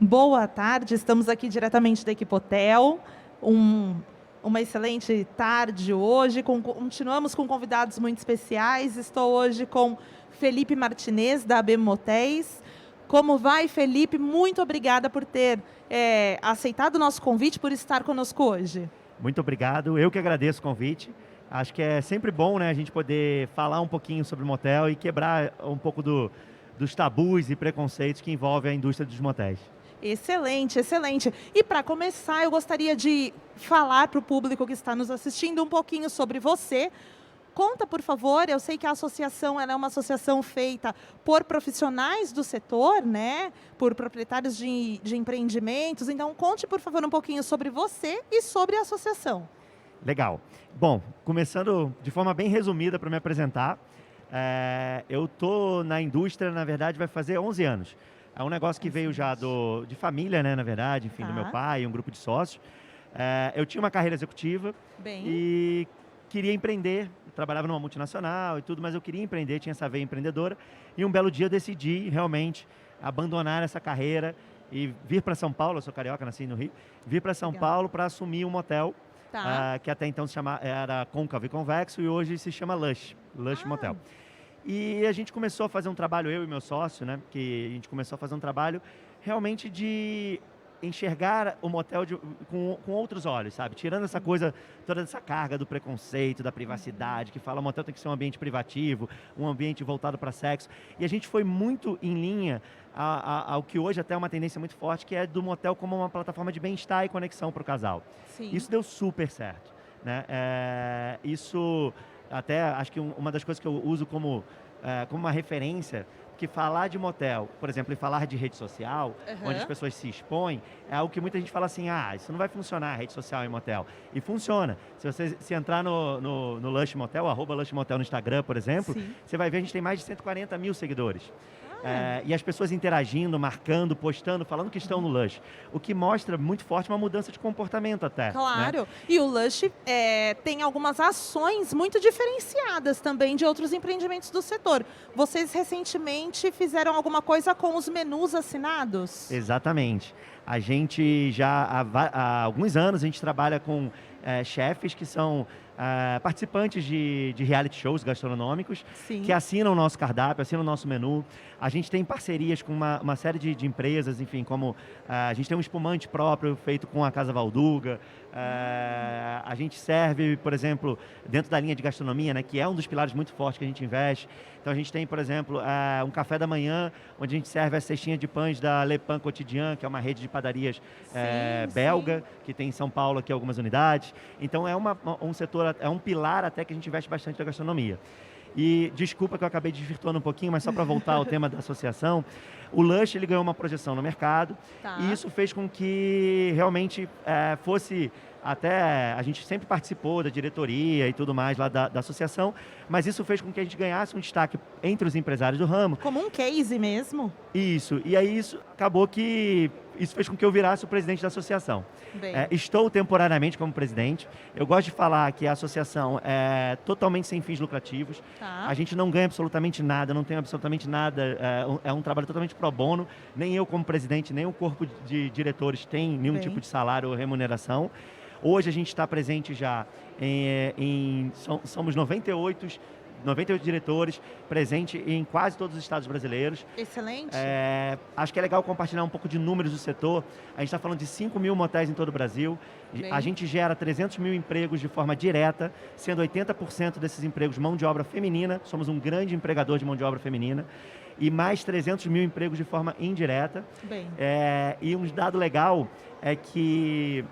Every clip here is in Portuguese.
Boa tarde, estamos aqui diretamente da Equipotel. Um, uma excelente tarde hoje. Continuamos com convidados muito especiais. Estou hoje com Felipe Martinez, da AB Motéis. Como vai, Felipe? Muito obrigada por ter aceitado o nosso convite, por estar conosco hoje. Muito obrigado, eu que agradeço o convite. Acho que é sempre bom, né, a gente poder falar um pouquinho sobre motel e quebrar um pouco dos tabus e preconceitos que envolvem a indústria dos motéis. Excelente, excelente. E para começar, eu gostaria de falar para o público que está nos assistindo um pouquinho sobre você. Conta, por favor, eu sei que a associação ela é uma associação feita por profissionais do setor, né? Por proprietários de empreendimentos. Então, conte, por favor, um pouquinho sobre você e sobre a associação. Legal. Bom, começando de forma bem resumida para me apresentar, eu estou na indústria, na verdade, vai fazer 11 anos. É um negócio que veio já de família, né, na verdade, enfim, do meu Tá. pai, um grupo de sócios. Eu tinha uma carreira executiva Bem, e queria empreender. Eu trabalhava numa multinacional e tudo, mas eu queria empreender, tinha essa veia empreendedora. E um belo dia eu decidi realmente abandonar essa carreira e vir para São Paulo. Eu sou carioca, nasci no Rio. Vir para São legal. Paulo para assumir um motel Tá. que até então era Côncavo e Convexo e hoje se chama Lush Ah, Motel. E a gente começou a fazer um trabalho, eu e meu sócio, né? Que a gente começou a fazer um trabalho realmente de enxergar o motel com outros olhos, sabe? Tirando essa coisa, toda essa carga do preconceito, da privacidade, que fala o motel tem que ser um ambiente privativo, um ambiente voltado para sexo. E a gente foi muito em linha ao que hoje até é uma tendência muito forte, que é do motel como uma plataforma de bem-estar e conexão para o casal. sim. Isso deu super certo, né? Isso até acho que uma das coisas que eu uso como uma referência, que falar de motel, por exemplo, e falar de rede social, onde as Aham. pessoas se expõem, é algo que muita gente fala assim, isso não vai funcionar, rede social em motel. E funciona. Se você se entrar no Lush Motel, @Lush Motel no Instagram, por exemplo, Sim. você vai ver a gente tem mais de 140 mil seguidores. Ah, E as pessoas interagindo, marcando, postando, falando que estão no Lush. O que mostra muito forte uma mudança de comportamento até, né? claro. E o Lush tem algumas ações muito diferenciadas também de outros empreendimentos do setor. Vocês recentemente fizeram alguma coisa com os menus assinados? Exatamente. A gente já há alguns anos a gente trabalha com chefes que são participantes de reality shows gastronômicos que Sim. assinam o nosso cardápio, assinam o nosso menu. A gente tem parcerias com uma série de empresas, enfim, como a gente tem um espumante próprio feito com a Casa Valduga. A gente serve, por exemplo, dentro da linha de gastronomia, né, que é um dos pilares muito fortes que a gente investe. Então a gente tem, por exemplo, um café da manhã, onde a gente serve a cestinha de pães da Le Pain Quotidien, que é uma rede de padarias Sim, sim. belga, que tem em São Paulo aqui algumas unidades. Então um setor, é um pilar até que a gente investe bastante na gastronomia. E desculpa que eu acabei desvirtuando um pouquinho, mas só para voltar ao tema da associação, o Lush ele ganhou uma projeção no mercado e Tá. isso fez com que realmente fosse até a gente sempre participou da diretoria e tudo mais lá da associação, mas isso fez com que a gente ganhasse um destaque entre os empresários do ramo. Como um case mesmo? Isso, e aí isso acabou que isso fez com que eu virasse o presidente da associação. Bem, Estou temporariamente como presidente. Eu gosto de falar que a associação é totalmente sem fins lucrativos. tá. A gente não ganha absolutamente nada, não tem absolutamente nada. É um trabalho totalmente pro bono. Nem eu como presidente, nem o corpo de diretores tem nenhum tipo Bem, de salário ou remuneração. Hoje a gente está presente já somos 98 diretores, presente em quase todos os estados brasileiros. excelente. Acho que é legal compartilhar um pouco de números do setor. A gente está falando de 5 mil motéis em todo o Brasil. A Bem, gente gera 300 mil empregos de forma direta, sendo 80% desses empregos mão de obra feminina. Somos um grande empregador de mão de obra feminina. E mais 300 mil empregos de forma indireta. bem. E um dado legal é que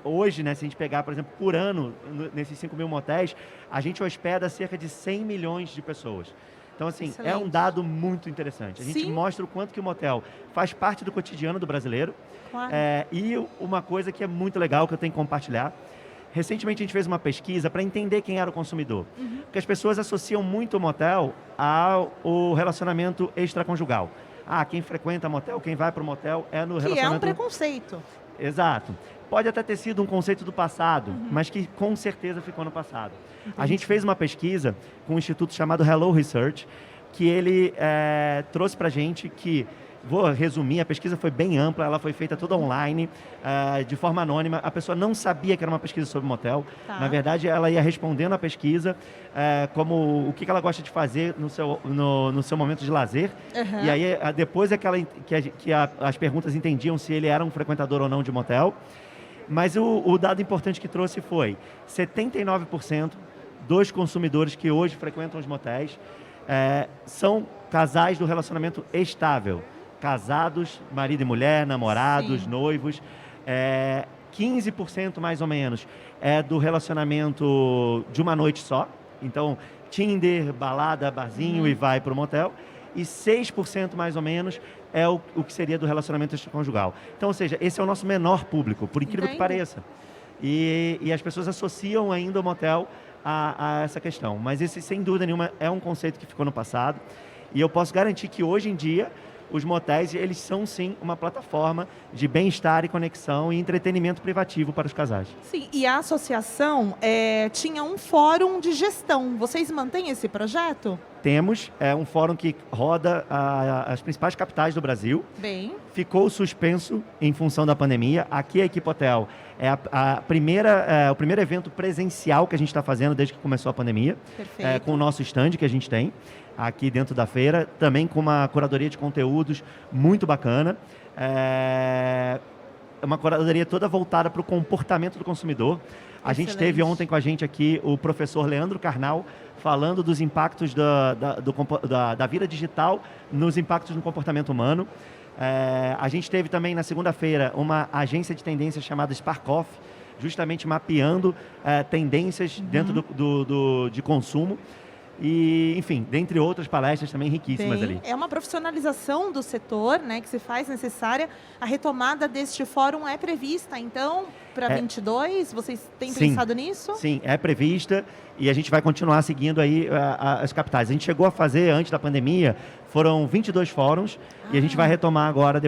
hoje, né, se a gente pegar, por exemplo, por ano, nesses 5 mil motéis, a gente hospeda cerca de 100 milhões de pessoas. Então, assim, é um Excelente. dado muito interessante. A gente Sim, mostra o quanto que o motel faz parte do cotidiano do brasileiro. claro. E uma coisa que é muito legal, que eu tenho que compartilhar, recentemente a gente fez uma pesquisa para entender quem era o consumidor. Porque as pessoas associam muito o motel ao relacionamento extraconjugal. Quem frequenta motel, quem vai para o motel é no Que é um relacionamento. preconceito. Exato. Pode até ter sido um conceito do passado, mas que com certeza ficou no passado. A gente fez uma pesquisa com um instituto chamado Hello Research, que ele trouxe para a gente que vou resumir, a pesquisa foi bem ampla, ela foi feita toda online, de forma anônima. A pessoa não sabia que era uma pesquisa sobre motel. Tá. Na verdade, ela ia respondendo a pesquisa, como o que ela gosta de fazer no seu momento de lazer. Uhum. E aí, depois é que as perguntas entendiam se ele era um frequentador ou não de motel. Mas o dado importante que trouxe foi 79% dos consumidores que hoje frequentam os motéis são casais do relacionamento estável. Casados, marido e mulher, namorados, Sim. noivos. 15% mais ou menos é do relacionamento de uma noite só. Então, Tinder, balada, barzinho e vai para o motel. E 6% mais ou menos é o que seria do relacionamento extraconjugal. Então, ou seja, esse é o nosso menor público, por incrível que pareça. E as pessoas associam ainda o motel a essa questão. Mas esse, sem dúvida nenhuma, é um conceito que ficou no passado. E eu posso garantir que hoje em dia os motéis, eles são sim uma plataforma de bem-estar e conexão e entretenimento privativo para os casais. Sim, e a associação tinha um fórum de gestão. Vocês mantêm esse projeto? Temos um fórum que roda as principais capitais do Brasil. Bem. Ficou suspenso em função da pandemia. Aqui a Equipotel é o primeiro evento presencial que a gente está fazendo desde que começou a pandemia. Perfeito. Com o nosso stand que a gente tem aqui dentro da feira, também com uma curadoria de conteúdos muito bacana. Uma curadoria toda voltada para o comportamento do consumidor. A gente teve ontem com a gente aqui o professor Leandro Carnal, falando dos impactos da vida digital nos impactos no comportamento humano. A gente teve também na segunda-feira uma agência de tendências chamada Sparkoff, justamente mapeando tendências dentro de consumo. E, enfim, dentre outras palestras também riquíssimas ali. É uma profissionalização do setor, né, que se faz necessária. A retomada deste fórum é prevista, então, para 22? Vocês têm pensado nisso? Sim, é prevista e a gente vai continuar seguindo aí as capitais. A gente chegou a fazer, antes da pandemia, foram 22 fóruns e a gente vai retomar agora,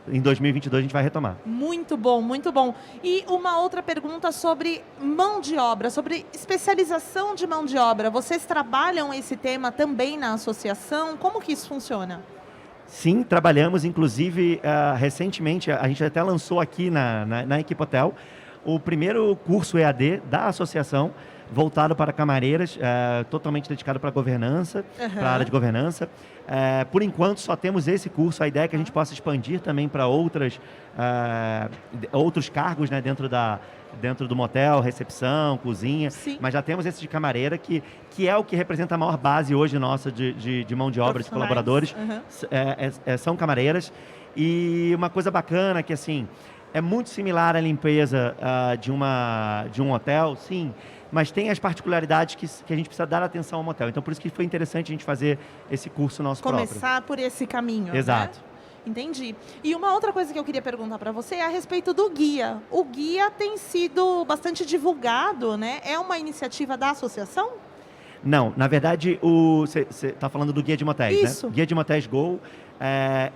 em 2022 a gente vai retomar. Muito bom, muito bom. E uma outra pergunta sobre mão de obra, sobre especialização de mão de obra. Vocês trabalham esse tema também na associação? Como que isso funciona? Sim, trabalhamos, inclusive, recentemente, a gente até lançou aqui na Equipotel o primeiro curso EAD da associação, voltado para camareiras, totalmente dedicado para a governança, para a área de governança. Por enquanto, só temos esse curso. A ideia é que a gente possa expandir também para outros cargos, né, dentro do motel, recepção, cozinha. Sim. Mas já temos esse de camareira, que é o que representa a maior base hoje nossa de mão de obra, de colaboradores. São camareiras. E uma coisa bacana que, assim, é muito similar à limpeza de um hotel, sim, mas tem as particularidades que a gente precisa dar atenção ao motel. Então, por isso que foi interessante a gente fazer esse curso nosso próprio. Começar por esse caminho, Exato. Né? Entendi. E uma outra coisa que eu queria perguntar para você é a respeito do guia. O guia tem sido bastante divulgado, né? É uma iniciativa da associação? Não, na verdade, você está falando do Guia de Motéis, Isso. né? Guia de Motéis Go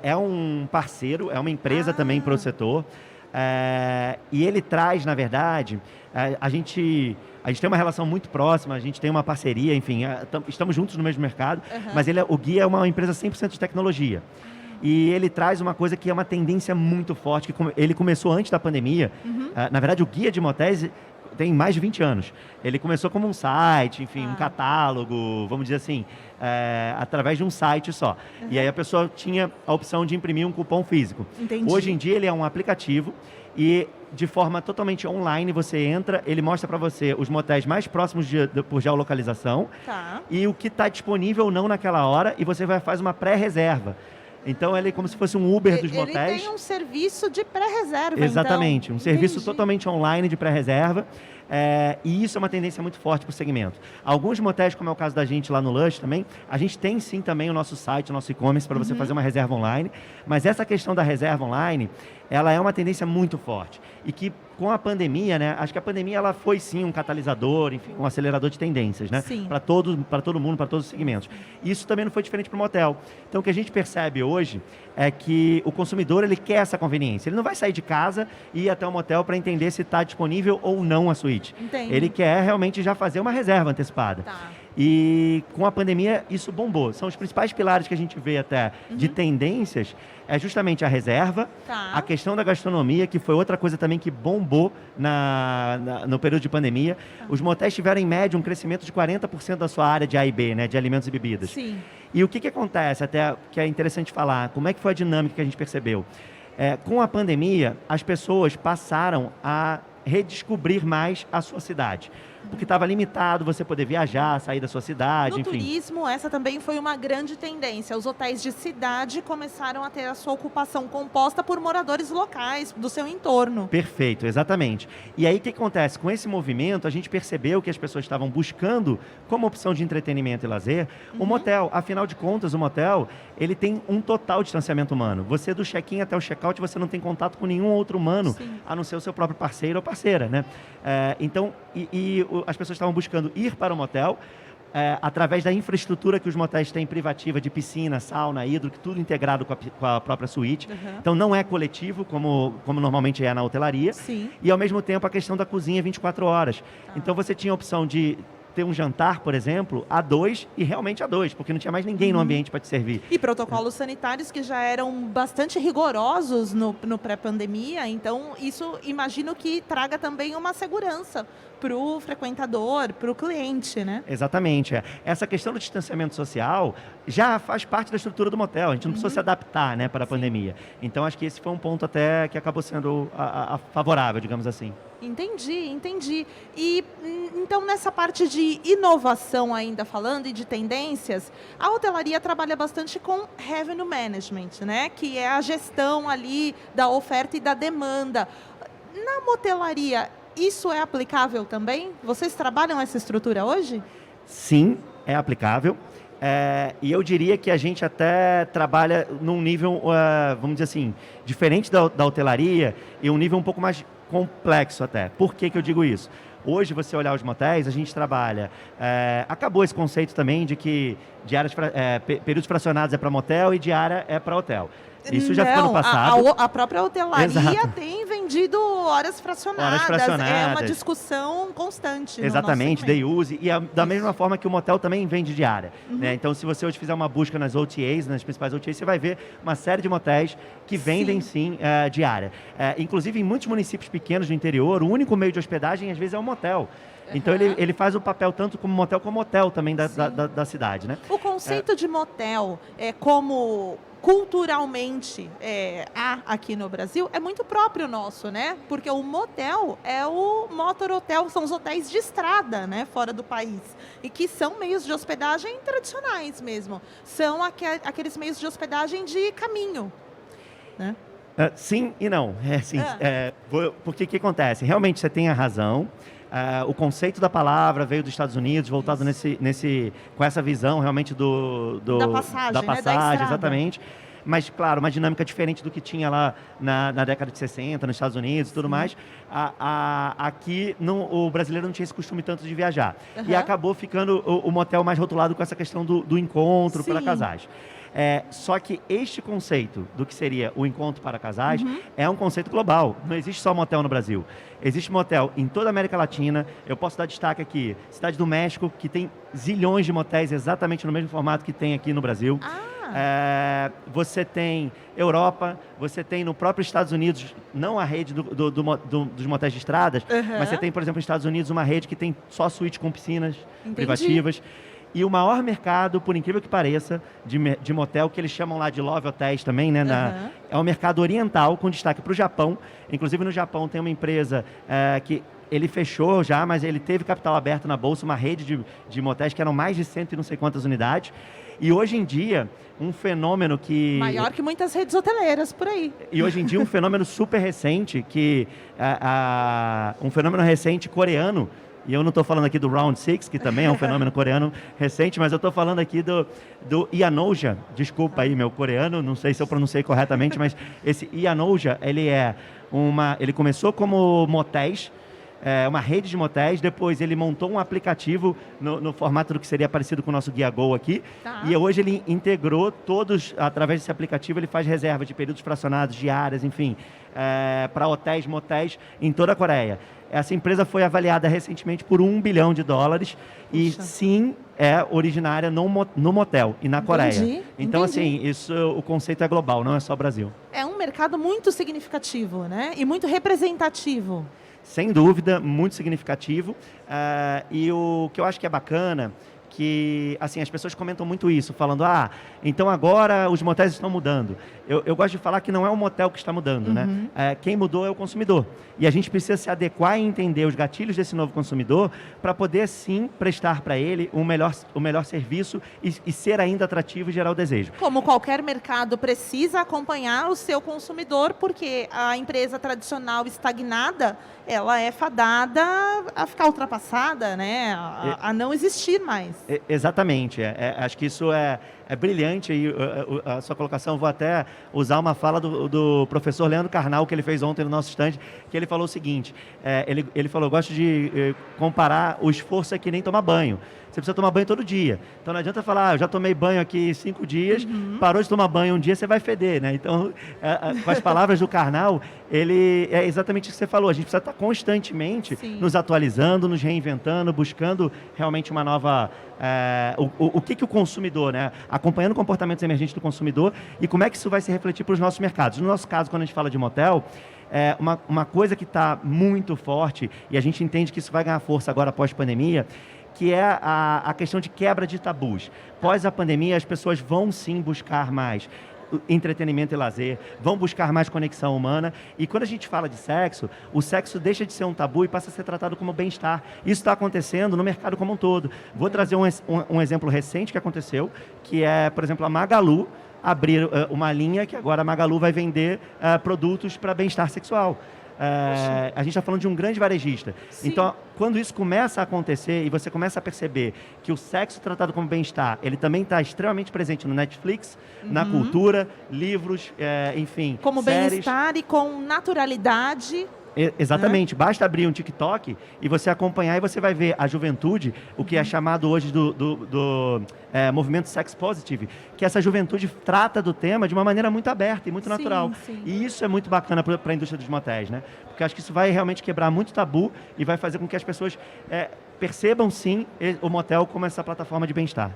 é um parceiro, é uma empresa também para o setor. E ele traz, na verdade, a gente tem uma relação muito próxima, a gente tem uma parceria, enfim, estamos juntos no mesmo mercado, mas o Guia é uma empresa 100% de tecnologia. E ele traz uma coisa que é uma tendência muito forte, que ele começou antes da pandemia. Na verdade, o Guia de Motéis tem mais de 20 anos. Ele começou como um site, enfim, um catálogo, vamos dizer assim, através de um site só. E aí a pessoa tinha a opção de imprimir um cupom físico. Entendi. Hoje em dia ele é um aplicativo e de forma totalmente online você entra, ele mostra para você os motéis mais próximos por geolocalização e o que está disponível ou não naquela hora e você faz uma pré-reserva. Então, ele é como se fosse um Uber dos motéis. Ele tem um serviço de pré-reserva, Exatamente, então. Um serviço totalmente online de pré-reserva. E isso é uma tendência muito forte para o segmento. Alguns motéis, como é o caso da gente lá no Lush também, a gente tem sim também o nosso site, o nosso e-commerce para você fazer uma reserva online. Mas essa questão da reserva online, ela é uma tendência muito forte. E que com a pandemia, né? Acho que a pandemia ela foi sim um catalisador, enfim, um acelerador de tendências, né? Para todo mundo, para todos os segmentos. Isso também não foi diferente para o motel. Então, o que a gente percebe hoje é que o consumidor ele quer essa conveniência. Ele não vai sair de casa e ir até o motel para entender se está disponível ou não a suíte. suíte. Entendo. Ele quer realmente já fazer uma reserva antecipada. Tá. E com a pandemia isso bombou. São os principais pilares que a gente vê até de tendências, é justamente a reserva, Tá. a questão da gastronomia, que foi outra coisa também que bombou no período de pandemia. Os motéis tiveram em média um crescimento de 40% da sua área de A e B, né, de alimentos e bebidas. Sim. E o que acontece, até que é interessante falar, como é que foi a dinâmica que a gente percebeu? Com a pandemia, as pessoas passaram a redescobrir mais a sua cidade. Porque estava limitado você poder viajar, sair da sua cidade, No enfim. turismo, essa também foi uma grande tendência. Os hotéis de cidade começaram a ter a sua ocupação composta por moradores locais, do seu entorno. Perfeito, exatamente. E aí o que acontece? Com esse movimento, a gente percebeu que as pessoas estavam buscando, como opção de entretenimento e lazer, o motel. Afinal de contas, o motel, ele tem um total distanciamento humano. Você, do check-in até o check-out, você não tem contato com nenhum outro humano, Sim. a não ser o seu próprio parceiro ou parceira, né? Então, as pessoas estavam buscando ir para o motel, através da infraestrutura que os motéis têm privativa de piscina, sauna, hidro, tudo integrado com a própria suíte. Então não é coletivo, como normalmente é na hotelaria. Sim. E ao mesmo tempo a questão da cozinha 24 horas. Então você tinha a opção de ter um jantar, por exemplo, a dois e realmente a dois, porque não tinha mais ninguém no ambiente para te servir. E protocolos sanitários que já eram bastante rigorosos no pré-pandemia, então isso imagino que traga também uma segurança para o frequentador, para o cliente, né? Exatamente. Essa questão do distanciamento social já faz parte da estrutura do motel. A gente não precisou se adaptar, né, para a pandemia. Então, acho que esse foi um ponto até que acabou sendo favorável, digamos assim. Entendi. E então, nessa parte de inovação ainda falando e de tendências, a hotelaria trabalha bastante com revenue management, né? Que é a gestão ali da oferta e da demanda. Na motelaria, isso é aplicável também? Vocês trabalham essa estrutura hoje? Sim, é aplicável. E eu diria que a gente até trabalha num nível, vamos dizer assim, diferente da hotelaria e um nível um pouco mais complexo até. Por que eu digo isso? Hoje, você olhar os motéis, a gente trabalha... acabou esse conceito também de que períodos fracionados é para motel e diária é para hotel. Isso já ficou no passado. A própria hotelaria Exato. tem vendido horas fracionadas. É uma discussão constante. Exatamente, day use. E da mesma forma que o motel também vende diária. Né? Então, se você hoje fizer uma busca nas OTAs, nas principais OTAs, você vai ver uma série de motéis que vendem sim diária. Inclusive, em muitos municípios pequenos do interior, o único meio de hospedagem, às vezes, é o motel. Então, ele faz o papel tanto como motel como hotel também da cidade. Né? O conceito de motel é como... culturalmente há aqui no Brasil, é muito próprio nosso, né? Porque o motel é o motor hotel, são os hotéis de estrada, né? Fora do país. E que são meios de hospedagem tradicionais mesmo. São aqueles meios de hospedagem de caminho, né? Sim e não. Porque o que acontece? Realmente você tem a razão. O conceito da palavra veio dos Estados Unidos, voltado com essa visão realmente da passagem, da né? passagem, exatamente. Mas, claro, uma dinâmica diferente do que tinha lá na década de 60, nos Estados Unidos e tudo mais. Aqui, o brasileiro não tinha esse costume tanto de viajar. E acabou ficando o motel mais rotulado com essa questão do encontro para casais. Só que este conceito do que seria o encontro para casais é um conceito global. Não existe só motel no Brasil. Existe motel em toda a América Latina. Eu posso dar destaque aqui. Cidade do México, que tem zilhões de motéis exatamente no mesmo formato que tem aqui no Brasil. Você tem Europa, você tem no próprio Estados Unidos, não a rede dos motéis de estradas, mas você tem, por exemplo, nos Estados Unidos uma rede que tem só suíte com piscinas privativas. E o maior mercado, por incrível que pareça, de motel, que eles chamam lá de Love Hotels também, né? É o mercado oriental, com destaque para o Japão. Inclusive, no Japão tem uma empresa que ele fechou já, mas ele teve capital aberto na bolsa, uma rede de motéis que eram mais de 100 e não sei quantas unidades. E hoje em dia, um fenômeno que... maior que muitas redes hoteleiras por aí. E hoje em dia, um fenômeno super recente, um fenômeno recente coreano, e eu não estou falando aqui do Round Six, que também é um fenômeno coreano recente, mas eu estou falando aqui do Ianoja. Desculpa aí, meu coreano, não sei se eu pronunciei corretamente, mas esse Ianoja, ele começou como motéis, uma rede de motéis, depois ele montou um aplicativo no formato do que seria parecido com o nosso Guia Go aqui, e hoje ele integrou todos, através desse aplicativo, ele faz reserva de períodos fracionados, diárias, enfim, para hotéis, motéis em toda a Coreia. Essa empresa foi avaliada recentemente por $1 bilhão e sim, é originária no motel e na Coreia. Então, assim, o conceito é global, não é só Brasil. É um mercado muito significativo, né? E muito representativo. Sem dúvida, muito significativo. E o que eu acho que é bacana, que assim, as pessoas comentam muito isso, falando, então agora os motéis estão mudando. Eu gosto de falar que não é o motel que está mudando, né? Quem mudou é o consumidor. E a gente precisa se adequar e entender os gatilhos desse novo consumidor para poder, sim, prestar para ele o melhor serviço e ser ainda atrativo e gerar o desejo. Como qualquer mercado precisa acompanhar o seu consumidor, porque a empresa tradicional estagnada, ela é fadada a ficar ultrapassada, né? A não existir mais. Exatamente. Acho que isso é brilhante aí, a sua colocação. Vou até usar uma fala do professor Leandro Carnal, que ele fez ontem no nosso stand, que ele falou o seguinte, ele falou, gosto de comparar o esforço é que nem tomar banho. Você precisa tomar banho todo dia. Então não adianta falar, eu já tomei banho aqui 5 dias, parou de tomar banho um dia, você vai feder, né? Então, com as palavras do Karnal, ele é exatamente o que você falou. A gente precisa estar constantemente nos atualizando, nos reinventando, buscando realmente uma nova... o que o consumidor, né? Acompanhando comportamentos emergentes do consumidor e como é que isso vai se refletir para os nossos mercados. No nosso caso, quando a gente fala de motel, uma coisa que está muito forte, e a gente entende que isso vai ganhar força agora após pandemia, que é a questão de quebra de tabus. Pós a pandemia, as pessoas vão sim buscar mais entretenimento e lazer, vão buscar mais conexão humana, e quando a gente fala de sexo, o sexo deixa de ser um tabu e passa a ser tratado como bem-estar. Isso está acontecendo no mercado como um todo. Vou trazer um exemplo recente que aconteceu, que é, por exemplo, a Magalu abrir uma linha que agora a Magalu vai vender produtos para bem-estar sexual. A gente está falando de um grande varejista. Sim. Então, quando isso começa a acontecer e você começa a perceber que o sexo tratado como bem-estar, ele também está extremamente presente no Netflix, na cultura, livros, enfim, como séries. Bem-estar e com naturalidade. Exatamente, basta abrir um TikTok e você acompanhar e você vai ver a juventude, o que é chamado hoje do movimento sex positive, que essa juventude trata do tema de uma maneira muito aberta e muito natural. Sim. E isso é muito bacana para a indústria dos motéis, né? Porque acho que isso vai realmente quebrar muito tabu e vai fazer com que as pessoas percebam sim o motel como essa plataforma de bem-estar.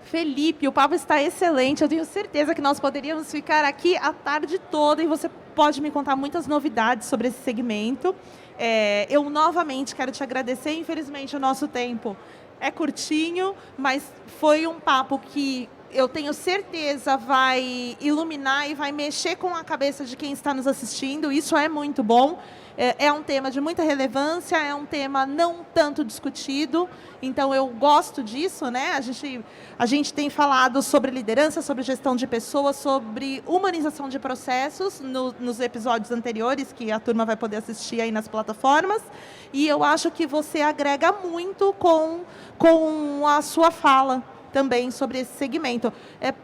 Felipe, o papo está excelente. Eu tenho certeza que nós poderíamos ficar aqui a tarde toda e você pode me contar muitas novidades sobre esse segmento. Eu novamente quero te agradecer. Infelizmente, o nosso tempo é curtinho, mas foi um papo que eu tenho certeza vai iluminar e vai mexer com a cabeça de quem está nos assistindo. Isso é muito bom. É um tema de muita relevância, é um tema não tanto discutido, então eu gosto disso, né? A gente tem falado sobre liderança, sobre gestão de pessoas, sobre humanização de processos nos episódios anteriores, que a turma vai poder assistir aí nas plataformas, e eu acho que você agrega muito com a sua fala também sobre esse segmento.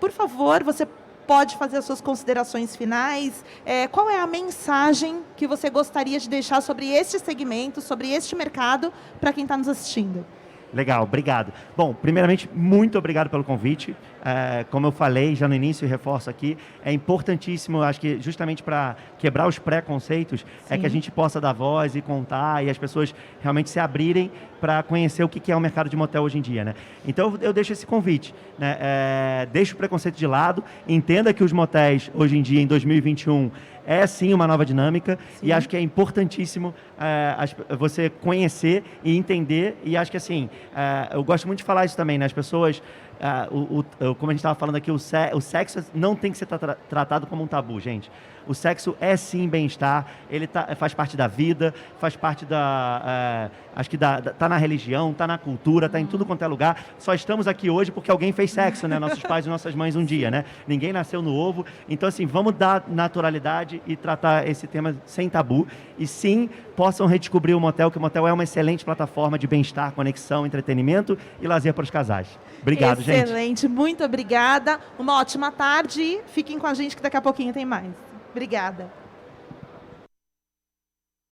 Por favor, você pode fazer as suas considerações finais. Qual é a mensagem que você gostaria de deixar sobre este segmento, sobre este mercado, para quem está nos assistindo? Legal, obrigado. Bom, primeiramente, muito obrigado pelo convite. Como eu falei já no início e reforço aqui, é importantíssimo, acho que justamente para quebrar os preconceitos, que a gente possa dar voz e contar e as pessoas realmente se abrirem para conhecer o que é o mercado de motel hoje em dia, né? Então, eu deixo esse convite, né? Deixe o preconceito de lado, entenda que os motéis, hoje em dia, em 2021, é sim uma nova dinâmica. Sim. E acho que é importantíssimo você conhecer e entender, e acho que assim, eu gosto muito de falar isso também, né? As pessoas, como a gente estava falando aqui, o sexo não tem que ser tratado como um tabu, gente. O sexo é sim bem-estar, ele faz parte da vida, faz parte acho que tá na religião, tá na cultura, tá em tudo quanto é lugar. Só estamos aqui hoje porque alguém fez sexo, né? Nossos pais e nossas mães um dia, né? Ninguém nasceu no ovo. Então, assim, vamos dar naturalidade e tratar esse tema sem tabu. E sim, possam redescobrir o motel, que o motel é uma excelente plataforma de bem-estar, conexão, entretenimento e lazer para os casais. Obrigado, gente. Excelente, muito obrigada. Uma ótima tarde. Fiquem com a gente que daqui a pouquinho tem mais. Obrigada.